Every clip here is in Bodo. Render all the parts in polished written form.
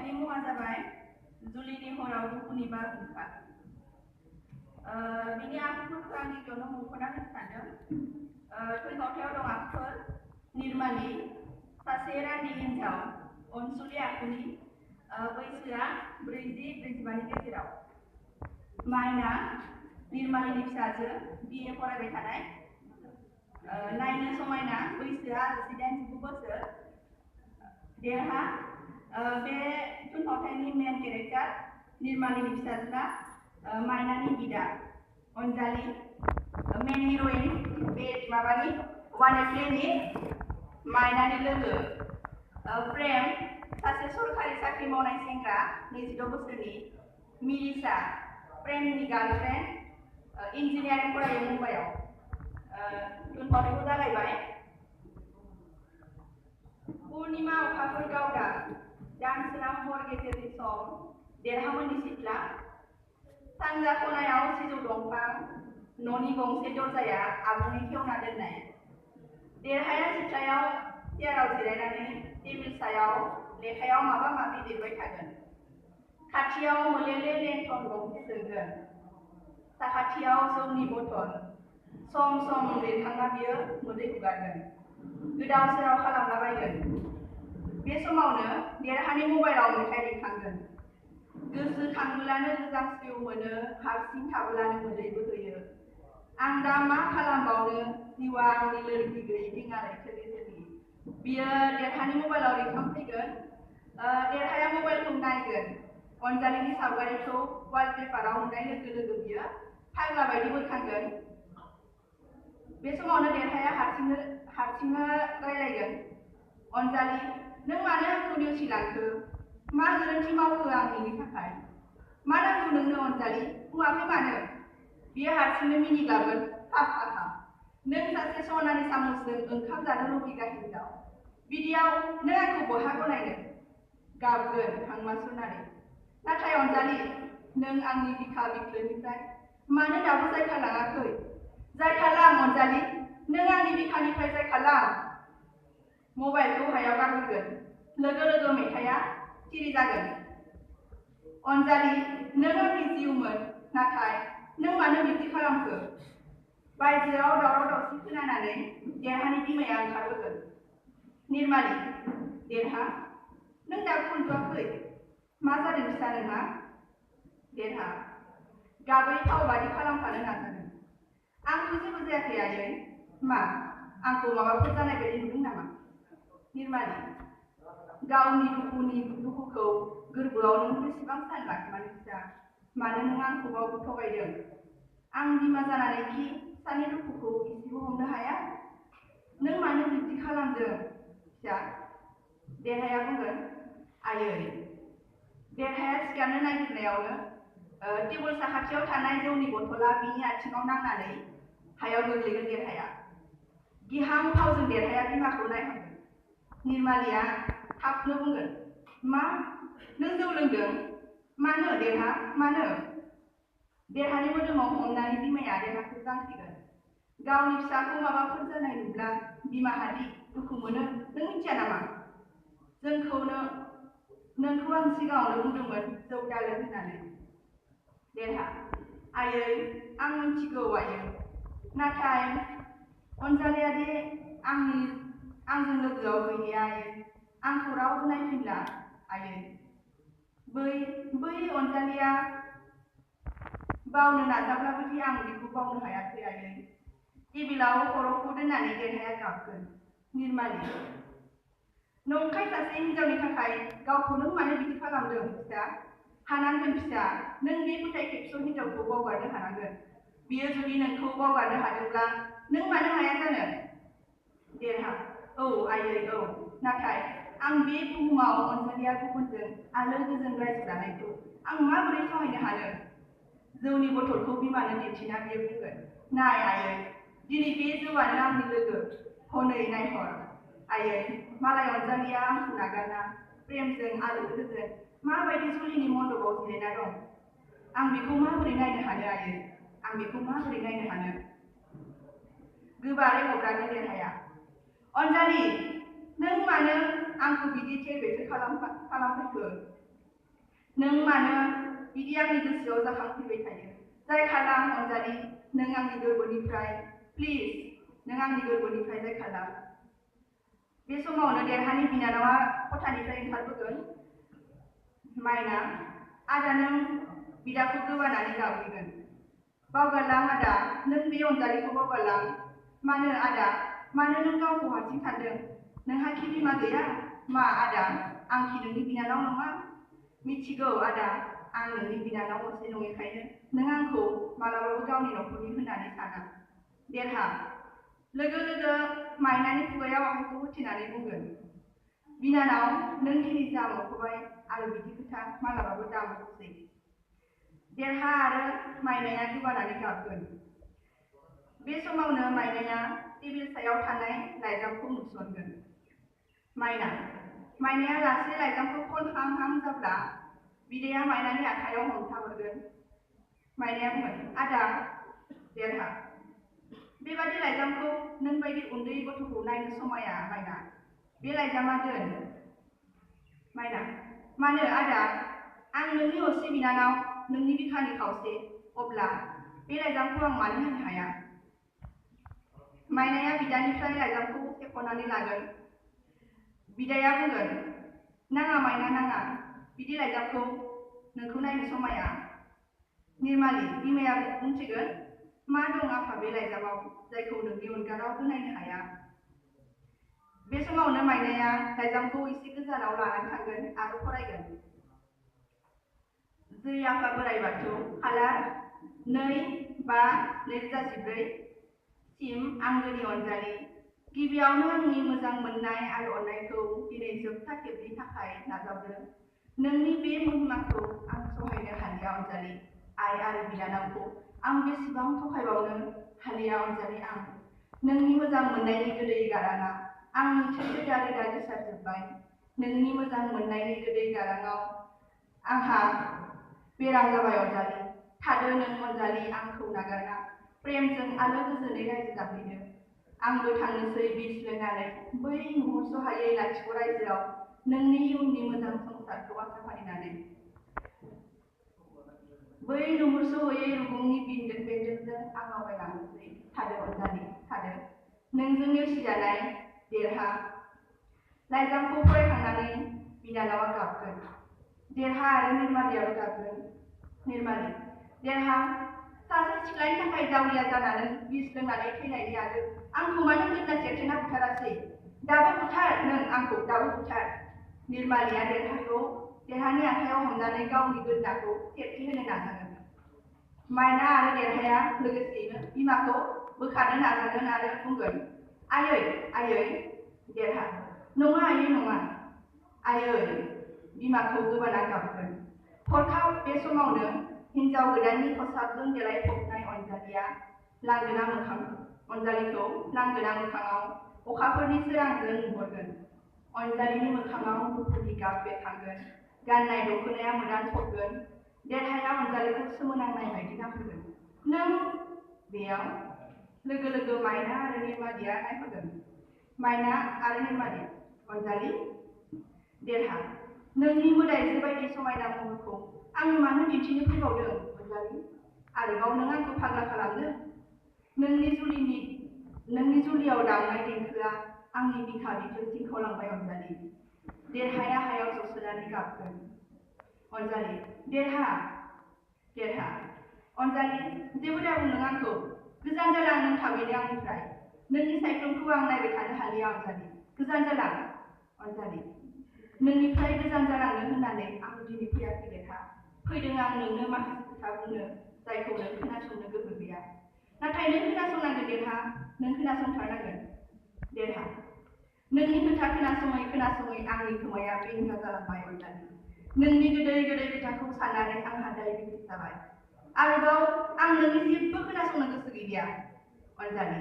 थुनफावथायनि मुङा जाबाय जुलिनि हराव दुखुनि बारहुंखा। बिनि आखुफोरखौ आं गिबियावनो मुंख'ना होनो सानदों। थुनफावथायाव दं आखुफोर निर्माली, सासे रानि हिन्जाव, अनसुलि आखुनि, बैसोआ 40-45नि गेजेराव। माइना, निर्मालीनि फिसाजो, BA फरायबाय थानाय, नायनो समायना, बैसोआ 18-19 बोसोर। देरहा, बे थुनफावथायनि मेन केरेक्टार, निर्मालीनि फिसाज्ला, माइनानि बिदा। अनजालि, मेन हिर'इन, बे माबानि वान प्लेनि माइनानि लोगो। प्रेम, सासे सरखारि साख्रि मावनाय सेंग्रा, 26 बोसोरनि। मिलिसा, प्रेमनि गार्लफ्रेन्ड, इन्जिनियारिं फरायो मुम्बाइआव। थुनफावथायखौ जागायबाय। पुर्णिमा अखाफोर गावदां, दानसोरां हर गेजेरनि सम, देरहामोननि सिथ्ला। सानजा खनायाव सिजौ दंफां, न'नि गंसे दरजाया आबुङै खेवना दोननाय। देरहाया सिथ्लायाव चेयाराव जिरायनानै टेबिल सायाव लेखायाव माबा माबि लिरबाय थागोन। खाथियाव मोलेले लेन्थन गंसे जोंगोन। साखाथियाव जौनि बथल। सम सम लिरखांना बियो मोदै हुगारगोन। गोदाव सोराव खालामलाबायगोन। बे समावनो देरहानि मबाइलाव मेथाइ रिंखांगोन। गोसोखांब्लानो गोजांस्रिउ मोनो, हारसिं थाब्लानो मोदै बोहैयो। आं दा मा खालामबावनो, जिउआ आंनि लोरगि गैयै दिङा लैथो गेजेरनि। बियो देरहानि मबाइलाव रिंखांफैगोन। देरहाया मबाइलखौ नायगोन। अनजालिनि सावगारिखौ वालपेपाराव नुनाय लोगो लोगो बियो फाग्ला बायदि बोखांगोन। बे समावनो देरहाया हारसिंनो रायलायगोन। अनजालि, नों मानो आंखौ नेवसिलांखो? मा गोरोन्थि मावखो आं नोंनि थाखाय? मा नांगौ नोंनो अनजालि? बुङाखै मानो? बियो हारसिंनो मिनिग्लाबगोन। हा। नों सासे सनानि सामसजों ओंखाम जानो लुबैग्रा हिनजाव। बिदियाव नों आंखौ बहा गनायनो? गाबगोन हांमा सुरनानै। नाथाय अनजालि, नों आंनि बिखा बिख्लोनिफ्राय मानो दाबो जायखारलाङाखै? जायखारलां अनजालि, नों आंनि बिखानिफ्राय जायखारलां। मबाइलखौ हायाव गारहरगोन। लोगो लोगो मेथाइया सिरि जागोन। अनजालि, नों आंनि जिउमोन, नाथाय नों मानो बिदि खालामखो? बायजोआव दावराव दावसि खोनानानै देरहानि बिमाया ओंखारबोगोन। निर्माली, देरहा, नों दाबो उन्दुआखै? मा जादों फिसा नोंहा? देरहा, गाबै फाव बादि खालामफानो नाजागोन। आंथ' जेबो जायाखै आयै। मा, आंखौ माबाफोर जानाय बायदि नुदों नामा? निर्माली, गावनि दुखुखौ गोरबोआव नों बेसेबां सान लाखिमानो फिसा? मानो नों आंखौ गावखौ थगायदों? आं बिमा जानानै कि फिसानि दुखुखौ एसेबो हमनो हाया? नों मानो बिदि खालामदों फिसा? देरहाया बुंगोन, आयै। देरहाया सिखारनो नागिरनायावनो टेबोल साखाथियाव थानाय जौनि बथला बिनि आथिङाव नांनानै हायाव गोग्लैगोन। देरहाया गिहां फावजों देरहाया बिमाखौ नायहरगोन। निर्मालीया थाबनो बुंगोन, मा, नों जौ लोंदों? मानो देरहा, मानो? देरहानि मोदोमाव हमनानै बिमाया देरहाखौ जांख्रिगोन। गावनि फिसाखौ माबाफोर जानाय नुब्ला बिमाहादि दुखु मोनो नों मिथिया नामा? नोंखौ आं सिगाङावनो बुंदोंमोन जौ दालों होननानै। देरहा, आयै, आं मिथिगौ आयै। नाथाय अनजालिया दे आंजों लोगोआव गैलिया आयै। आंखौ रावबो नायफिनला आयै। बै अनजालिया बावनो नाजाब्लाबो दि आं बेखौ बावनो हायाखै आयै। टेबिलाव खर'खौ दोननानै देरहाया गाबगोन। निर्माली, नंखाय सासे हिनजावनि थाखाय गावखौ नों मानो बिदि खालामदों फिसा? हानांगोन फिसा, नों बे फोथाय खेबस' हिनजावखौ बावगारनो हानांगोन। बियो जुदि नोंखौ बावगारनो हादोंब्ला नों मानो हाया जानो? देरहा, औ आयै, औ। नाथाय आं बे बुहुमाव अनजालिया गुबुनजों आलो गोजोन रायजो जानायखौ आं माबोरै सहायनो हानो? जौनि बथलखौ बिमानो दिन्थिना बियो बुंगोन, नाय आयै, दिनै बे जौआनो आंनि लोगो। हनै नायहर आयै, मालाय अनजालिया आंखौ नागारना प्रेमजों आलो गोजोन माबायदि जुलिनि मन्दपआव जिरायना दं। आं बेखौ माबोरै नायनो हानो आयै? आं बेखौ माबोरै नायनो हानो? गोबारै हगारनो देरहाया, अनजालि, नों मानो आंखौ बिदि थेर बेथेर खालामफैखो? नों मानो बिदि आंनि गोसोआव जाखांफैबाय थायो? जायखालां अनजालि, नों आंनि गोरबोनिफ्राय, प्लिज नों आंनि गोरबोनिफ्राय जायखालां। बे समावनो देरहानि बिनानावा खथानिफ्राय ओंखारबोगोन। माइना, आदा नों बिदाखौ गोबानानै गाबहैगोन। बावगारलां आदा, नों बे अनजालिखौ बावगारलां। मानो आदा, मानो नों गावखौ हारसिं सानदों? नोंहा कि बिमा गैया? मा आदा, आं कि नोंनि बिनानाव नङा? मिथिगौ आदा, आं नोंनि बिनानाव असे नङैखायनो नों आंखौ मालाबाबो गावनि नखरनि होननानै साना। देरहा लोगो लोगो माइनानि खुगायाव आखाइखौ होथेनानै बुंगोन, बिनानाव, नों दिनै जा मख'बाय आरो बिदि खोथा मालाबाबो दामख'सै। देरहा आरो माइनाया गोबानानै गाबगोन। बे समावनो माइनाया टेबिल सायाव थानाय लाइजामखौ नुसनगोन। माइनाया लासै लाइजामखौ खनहां जाब्ला बिदाया माइनानि आखाइयाव हमथाहरगोन। माइनाया बुंगोन, आदा। देरहा बेबादि लाइजामखौ नों बायदि उन्दै गथ'खौ नायनो समाया माइना। बे लाइजामा दोन। माइना, मानो आदा, आं नोंनि असे बिनानाव, नोंनि बिखानि खावसे, अब्ला बे लाइजामखौ आं मानो होनो हाया? माइनाया बिदानिफ्राय लाइजामखौ सेख'नानै लागोन। बिदाया बुंगोन, नाङा माइना नाङा, बिदि लाइजामखौ नोंखौ नायनो समाया। निर्माली बिमाया बुंसिगोन, मा दं आफा बे लाइजामाव जायखौ नोंनि अनगा रावबो नायनो हाया? बे समावनो माइनाया लाइजामखौ एसे गोजानाव लानानै थांगोन आरो फरायगोन। जै आफा बोराइ बाथौ, खालार 2/5/2014 सिम आंगोनि अनजालि, गिबियावनो आंनि मोजां मोननाय आरो अननायखौ दिनै जोबथा खेबनि थाखाय नाजावदो। नोंनि बे महिमाखौ आं सहायनो हालिया अनजालि। आइ आरो बिनानावखौ आं बेसेबां थगायबावनो हालिया अनजालि आं। नोंनि मोजां मोननायनि गोदै गाराङा आंनि थै रोदा रोदा गोसारजोब्बाय। नोंनि मोजां मोननायनि गोदै गाराङाव आंहा बेराम जाबाय अनजालि। थादो नों अनजालि आंखौ नागारना, प्रेमजों आलो गोजोनै रायजो जाफैदो। आंबो थांनोसै बिस लोंनानै बै नुहुरस'हायै लाथिख' रायजोआव नोंनि इयुननि मोजां संसारखौ आसा फारिनानै। बै नुहुरस'हयै रुगुंनि बेन्दोंजों आं आवगायलांनोसै। थादो अनजालि, थादो। नोंजों नेवसिजानाय देरहा। लाइजामखौ फरायखांनानै बिनानावा गाबगोन। देरहा आरो निर्मालीयाबो गाबगोन। निर्माली, देरहा, सासे सिख्लानि थाखाय जावलिया जानानै बिस लोंनानै थैनायनि आगोल आंखौ मानो गोदना सेरथेना बुथारासै? दाबो बुथार नों आंखौ, दाबो बुथार। निर्मालीया देरहानि आखाइयाव हमनानै गावनि गोदनाखौ सेरथेहोनो नाजागोन। माइना आरो देरहाया लोगोसेयैनो बिमाखौ बोखारनो नाजागोन आरो बुंगोन, आयै, आयै। देरहा, नङा आयै नङा। आयै। बिमाखौ गोबाना गाबगोन। हरखाब बे समावनो हिन्जाव गोदाननि खसाबजों देलायफबनाय अनजालिखौ लांगोना मोखाङाव अखाफोरनि सोरांजों नुहरगोन। अनजालिनि मोखाङाव दुखुनि गाब बेरखांगोन। गाननाय दख'नाया मोदानफबगोन। देरहाया अनजालिखौ सोमोनांनाय बायदि नाहरगोन। नों बेयाव लोगो लोगो माइना आरो निर्मालीया नायहरगोन। माइना आरो निर्माली, अनजालि। देरहा, नोंनि मोदायजो बायदि समायना महरखौ आंनो मानो दिन्थिनो फैबावदों अनजालि? आरोबाव नों आंखौ फाग्ला खालामदों? नोंनि जुलियाव दामनाय देंखोआ आंनि बिखा बिखो सिंखावलांबाय अनजालि। देरहाया हायाव जसोनानै गाबगोन। अनजालि, देरहा। अनजालि, जेबो दाबुं नों आंखौ। गोजान जालां नों थाबैनो आंनिफ्राय। नोंनि सायख्लुमखौ आं नायबाय थानो हालिया अनजालि। गोजान जालां। अनजालि, नोंनिफ्राय गोजान जालांनो होननानै आं दिनै फैयाखै देरहा। फैदों आं नोंनो माखासे खोथा बुंनो जायखौ नों खोनासंनो गोहो गैया। नाथाय नों खोनासंनांगोन देरहा, नों खोनासंथारनांगोन। देरहा, नोंनि खोथा खोनासङै आंनि खोमाया बेंगा जालांबाय अनजालि। नोंनि गोदै गोदै खोथाखौ साननानै आंहा डायबेटिस जाबाय। आरोबाव आं नोंनि जेबो खोनासंनो गोसो गैलिया अनजालि।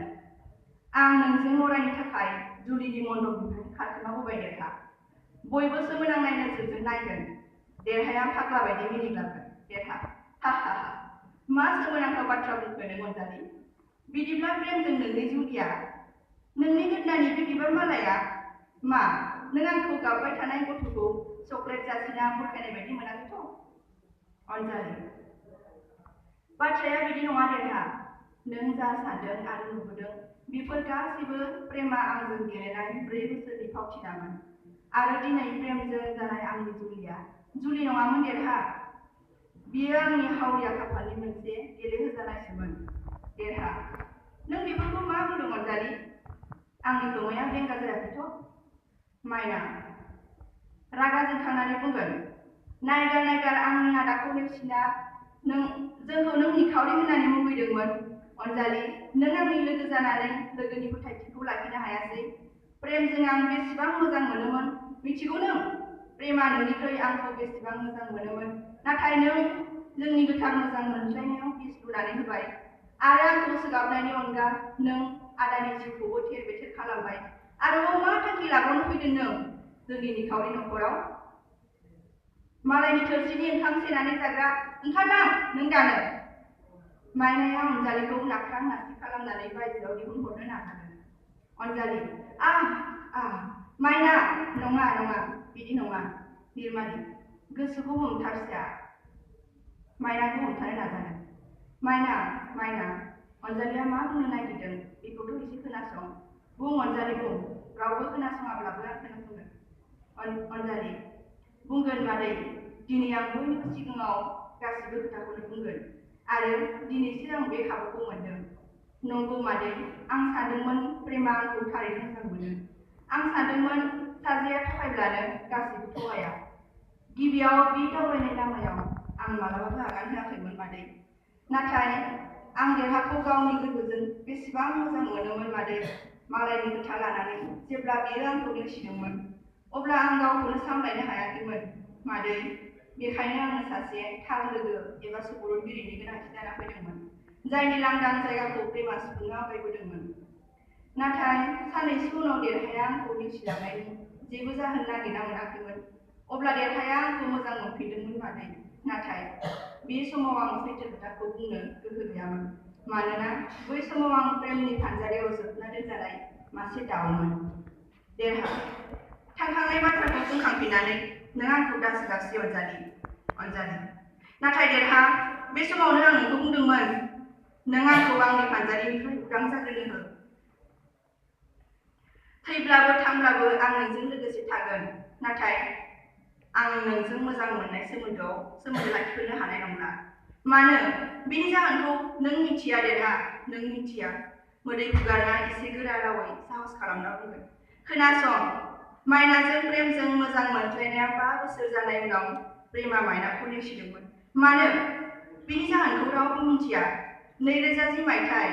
आं नोंजों अरायनि थाखाय जुलिनि मन्दपनिफ्राय खारखोमाबोबाय देरहा। बयबो सोमोनांनाय नोजोरजों नायगोन। देरहाया फाग्ला बायदि मिनिग्लांगोन। देरहा, हा हा हा, मा सोमोनांथाव बाथ्रा बुंखो नों अनजालि? बिदिब्ला प्रेमजों नोंनि जुलिया? नोंनि गोदनानि बे बिबार मालाया मा नों आंखौ गाबबाय थानाय गथ'खौ चकलेट जासिना बुरखायनाय बायदि मोनाखैथ'? अनजालि बाथ्राया बिदि नङा देरहा नों जा सानदों आरो नुबोदों बेफोर गासैबो प्रेमा आंजों गेलेनाय 4 बोसोरनि फावथिनामोन आरो दिनै प्रेमजों जानाय आंनि जुलिया जुलि नङामोन देरहा बियो आंनि हावरिया खाफालनि मोनसे गेलेहोजानायसोमोन देरहा नों बेफोरखौ मा बुंदों अनजालि आंनि खोमाया बेंगा जायाखैथ' माइना रागा जोंखांनानै बुंगोन नायगार आंनि आदाखौ नेवसिना जोंखौ नों निखावरि होननानै मुगैदोंमोन अनजालि नों आंनि लोगो जानानै लोगोनि फोथायथिखौ लाखिनो हायासै प्रेमजों आं बेसेबां मोजां मोनोमोन मिथिगौ नों प्रेमा नोंनिख्रुइ आंखौ बेसेबां मोजां मोनोमोन नाथाय नों जोंनि गोथार मोजां मोनज्लायनायाव बिस लुनानै होबाय आरो आंखौ सोगाबनायनि अनगा नों आदानि जिउखौबो थेर बेथेर खालामबाय आरोबाव मा थांखि लाबावनो फैदों नों जोंनि निखावरि नखराव मालायनि थोरसिनि ओंखाम सेनानै जाग्रा ओंखारलां नों दानो माइनाया अनजालिखौ नाख्रां नासि खालामनानै बायजोआव दिहुनहरनो नाजादों अनजालि माइना नङा बिदि नङा निरमालि गोसोखौ हमथारसिया माइनाखौ हमथानो नाजादों माइना अनजालिया मा बुंनो नागिरदों बेखौथ' एसे खोनासं बुं अनजालि बुं रावबो खोनासङाब्लाबो आं खोनासंगोन अनजालि बुंगोन मादै दिनै आं बयनिबो सिगाङाव गासिबो खोथाखौनो बुंगोन आरो दिनैसो आं बे खाबुखौ मोनदों नंगौ मादै आं सानदोंमोन प्रेमा आंखौ थारैनो मोजां मोनो आं सानदोंमोन साजिया थगायब्लानो गासिबो थगाया गिबियाव बे दावबायनाय लामायाव आं मालाबाबो आगान होआखैमोन मादै नाथाय आं देरहाखौ गावनि गोहोजों बेसेबां मोजां मोनोमोन मादै मालायनि खोथा लानानै जेब्ला बियो आंखौ नेवसिदोंमोन अब्ला आं गावखौनो सामलायनो हायाखैमोन मादै बेखायनो आंनो सासे थार लोगो एबा सुबुरुनगिरिनि गोनांथि जाना फैदोंमोन जायनि लांदां जायगाखौ प्रेमा सुबुंनो आवगायबोदोंमोन नाथाय साननैसो उनाव देरहाया आंखौ नेवसिलांनायनि जेबो जाहोन नागिरना मोनाखैमोन अब्ला देरहाया आंखौ मोजां मोनफिनदोंमोन मादै नाथाय बे समाव आं सैथो खोथाखौ बुंनो गोहो गैयामोन मानोना बै समाव आं प्रेमनि फानजारियाव जोबना दोनजानाय मासे दाउमोन देरहा थांखांनाय बाथ्राखौ बुंखांफिननानै नों आंखौ दासोगासि अनजालि नाथाय देरहा बे समावनो आं नोंखौ बुंदोंमोन नों आंखौ आंनि फानजारिनिफ्राय उदां जाग्रोनो हो थैब्लाबो थांब्लाबो आं नोंजों लोगोसे थागोन नाथाय आं नोंजों मोजां मोननाय सोमोन्दो लाखिफिननो हानाय नंला मानो बिनि जाहोनखौ नों मिथिया देरहा नों मिथिया मोदै हुगारना एसे गोरा रावै साहस खालामना बुंगोन खोनासं माइनाजों प्रेमजों मोजां मोनज्लायनाया 5 बोसोर जानाय उनाव प्रेमा माइनाखौ नेवसिदोंमोन मानो बिनि जाहोनखौ रावबो मिथिया 2010 मायथाइ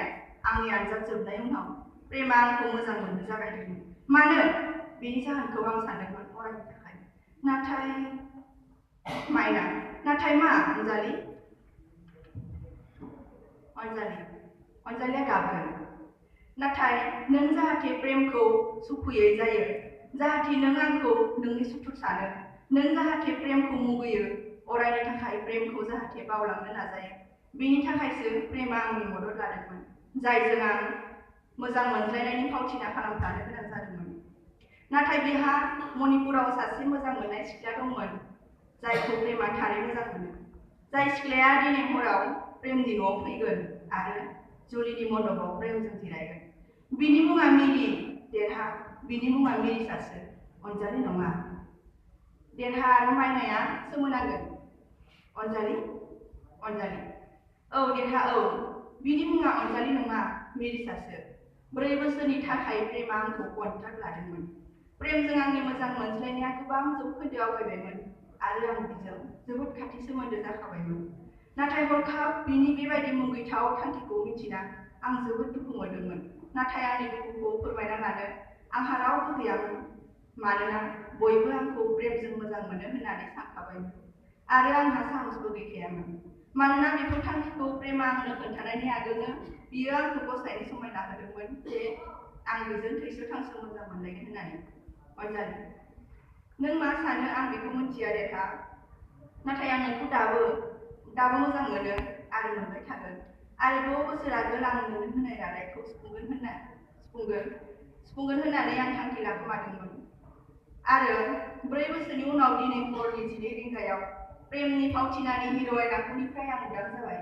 आंनि आनजाद जोबनाय उनाव प्रेमा आंखौ मोजां मोननो जागायदोंमोन मानो बिनि जाहोनखौ आं सानदोंमोन अरायनि थाखाय नाथाय माइना नाथाय मा अनजालिया गाबगोन नाथाय नों जाहाथे प्रेमखौ सुखुयै जायो जाहाथे नों आंखौ नोंनि सुथुर सानो नों जाहाथे प्रेमखौ मुगैयो अरायनि थाखाय प्रेमखौ जाहाथे बावलांनो नाजायो बेनि थाखायसो प्रेमा आंनि मदद लादोंमोन जायजों आं मोजां मोनज्लायनायनि फावथिना खालामजानो गोनां जादोंमोन नाथाय बिहा मणिपुराव सासे मोजां मोननाय सिख्ला दंमोन जायखौ प्रेमा थारै मोजां मोनो जाय सिख्लाया दिनै हराव प्रेमनि न'आव फैगोन आरो जुलिनि मण्डपाव प्रेमजों जिरायगोन बिनि मुङा मिरि देरहा बिनि मुङा मिरिसासो अनजालि नङा देरहा आरो माइनाया सोमोनांगोन अनजालि औ देरहा औ बिनि मुङा अनजालि नङा मिरिसासो 4 बोसोरनि थाखाय प्रेमा आंखौ कन्ट्राक्ट लादोंमोन प्रेमजों आंनि मोजां मोनज्लायनाया गोबां जौखोन्दो आवगायबायमोन आरो आं बिजों जोबोद खाथि सोमोन्दो जाखाबायमोन नाथाय हरखाब बिनि बेबायदि मुगैथाव थांखिखौ मिथिना आं जोबोद दुखु मोनदोंमोन नाथाय आंनि दुखुखौ फोरमायना लानो आंहा रावबो गैयामोन मानोना बयबो आंखौ प्रेमजों मोजां मोनो होननानै सानखाबायमोन आरो आंहा साहसबो गैखायामोन मानोना बेफोर थांखिखौ प्रेमा आंनो खोन्थानायनि आगोलनो बियो आंखौ गसायनि समायना होदोंमोन जे आं बेजों थैस' थांस' मोजां मोनलायगोन होननानै अनजालि नों मा सानो आं बेखौ मिथिया देरहा नाथाय आं नोंखौ दाबो मोजां मोनो आरो मोनबाय थागोन आरो 6 बोसोर आगोल आं नोंनो होनाय रादायखौ सुफुंगोन होननानै आं थांखि लाखोमादोंमोन आरो 4 बोसोरनि उनाव दिनै हरनि 12 रिंगायाव प्रेमनि फावथिनानि हिर'इन आखुनिफ्राय आं उदां जाबाय।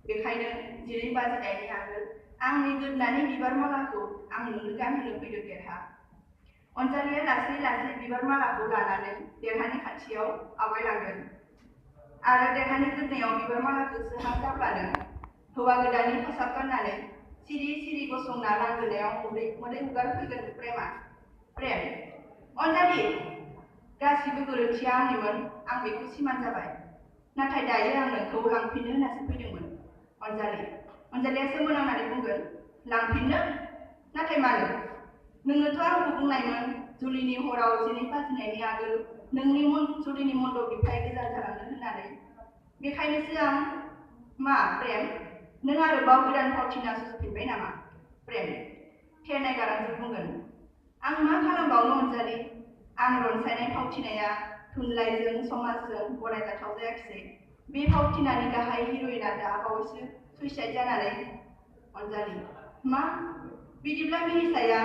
बेखायनो दिनै बाजायनायनि आगोल आंनि गोदोनानि बिबार मालाखौ आं नोंनो गानहोनो फैदों देरहा। अनजालिया लासै लासै बिबार मालाखौ लानानै देरहानि खाथियाव आवगायलांगोन आरो देरहानि गोदोनायाव बिबार मालाखौ सोहा जाब्लानो हौवा गोदाननि खसाब गाननानै सिरि सिरि गसंना लांगोनायाव मोदै हुगारफैगोन प्रेमा। प्रेम, अनजालि, गासिबो गोरोन्थिया आंनिमोन, आं बेखौ सिमान जाबाय। नाथाय दायो आं नोंखौ लांफिननो होननासो फैदोंमोन। अनजालिया सोमोनांनानै बुंगोन, लांफिननो? नाथाय मानो? नोङोथ' आंखौ बुंनायमोन जुलिनि हराव जिनै बाजिनायनि आगोल नोंनि जुलिनि मन्दपनिफ्राय गोजान जालांनो होननानै। बेखायनोसो आं। मा प्रेम, नों आरोबाव गोदान फावथिना सुजुफिनबाय नामा? प्रेम थेरनाय गारांजों बुंगोन, आं मा खालामबावनो अनजालि, आं रनसायनाय फावथिनाया थुनलाइजों समाजजों गनायजाथाव जायाखिसै। बे फावथिनानि गाहाय हिर'इना दा बावैसो सुइसाइड जानानै। अनजालि, मा? बिदिब्ला मिनिसाया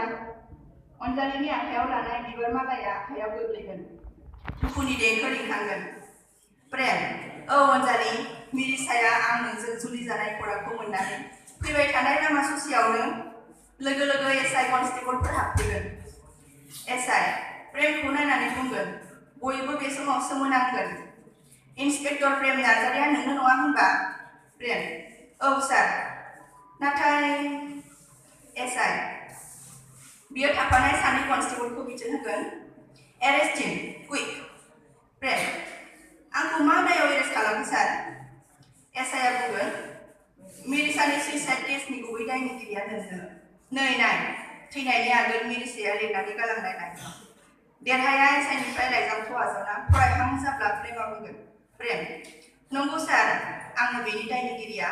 अनजालिनि आखायाव लानाय बिबार मालाया आखायाव गोग्लैगोन। दुखुनि देंखो रिंखांगोन। प्रेम, औ अनजालि, मिरिसाया आं नोंजों जुलि जानाय खौरांखौ मोननानै फैबाय थानाय लामा ससेयावनो लोगो लोगो एसआइ कनस्टेबलफोर हाबफैगोन। एसआइ प्रेमखौ नायनानै बुंगोन, बयबो बे समाव सोमोनांगोन, इन्सपेक्टर प्रेम नार्जारिया नोंनो नङा होनबा? प्रेम, औ सार। नाथाय एसआइ बियो थाफानाय सानै कनस्टेबलखौ बिथोन होगोन, एरेस्ट हिम, क्विक। प्रेम, आंखौ मा दायाव एरेस्ट खालामो सार? एसआइआ बुंगोन, मिरिसानि सुइसाइड केसनि गुबै दायनिगिरिया नोंनो। नै नाय, थैनायनि आगोल मिरिसाया लिरनानै गालांनाय लाइजाम। देरहाया एसआइनिफ्राय लाइजामखौ आजावना फरायहां जाब्ला प्रेमआ बुंगोन, प्रेम, नंगौ सार, आंनो बेनि दायनिगिरिया।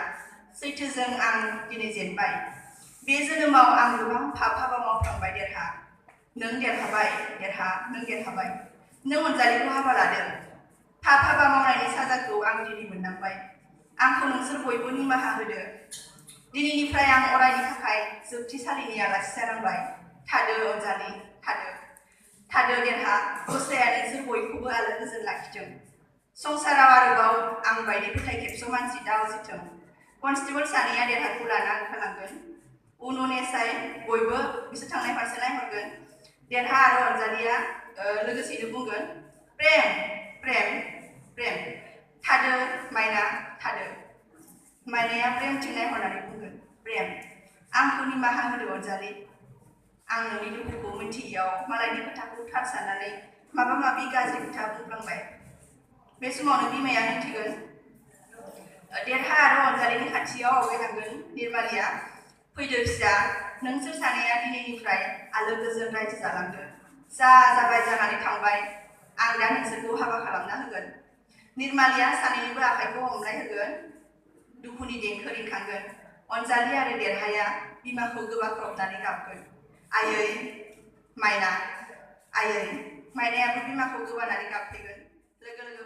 सैथोजों आं दिनै जेनबाय। बे जोनोमाव आं गोबां पाप हाबा मावफ्लांबाय देरहा। नों देरहाबाय देरहा, नों देरहाबाय। नों अनजालिखौ हाबा लादों। पाप हाबा मावनायनि साजाखौ आं दिनै मोननांबाय। आंखौ नोंसोर बयबो निमाहा होदो। दिनैनिफ्राय आं अरायनि थाखाय जोबथेसालिनि आलासि जानांबाय। थादो अनजालि, थादो। थादो देरहा, गसाया नोंसोर बयखौबो आलो गोजोन लाखिथों। संसाराव आरोबाव आं बायदि फोथाय खेबस' मानसि दा उजिथों। कनस्टेबल सानैया देरहाखौ लाना ओंखारलांगोन। उन उन एसआइ बयबो बिसोर थांनाय फारसे नायहरगोन। देरहा आरो अनजालिया लोगोसेनो बुंगोन, प्रेम, प्रेम, प्रेम, थादो माइना, थादो। माइनाया प्रेमथिं नायहरनानै बुंगोन, प्रेम, आंखौ निमाहा होदो अनजालि। आं नोंनि दुखुखौ मिन्थियैयाव मालायनि खोथाखौ थार साननानै माबा माबि गाज्रि खोथा बुंफ्लांबाय। बे समावनो बिमाया मिन्थिगोन। देरहा आरो अनजालिनि खाथियाव आवगायलांगोन निर्मालिया। फैदो फिसा, नोंसोर सानैया दिनैनिफ्राय आलो गोजोन रायजो जालांदो। जा जाबाय जानानै थांबाय, आं दा नोंसोरखौ हाबा खालामना होगोन। निर्मालिया सानैनिबो आखाइखौ हमलाय होगोन। दुखुनि देंखो रिंखांगोन। अनजालि आरो देरहाया बिमाखौ गोबाख्रबनानै गाबगोन। आयै माइना, आयै। माइनायाबो बिमाखौ गोबानानै गाबफैगोन। लोगो लोगो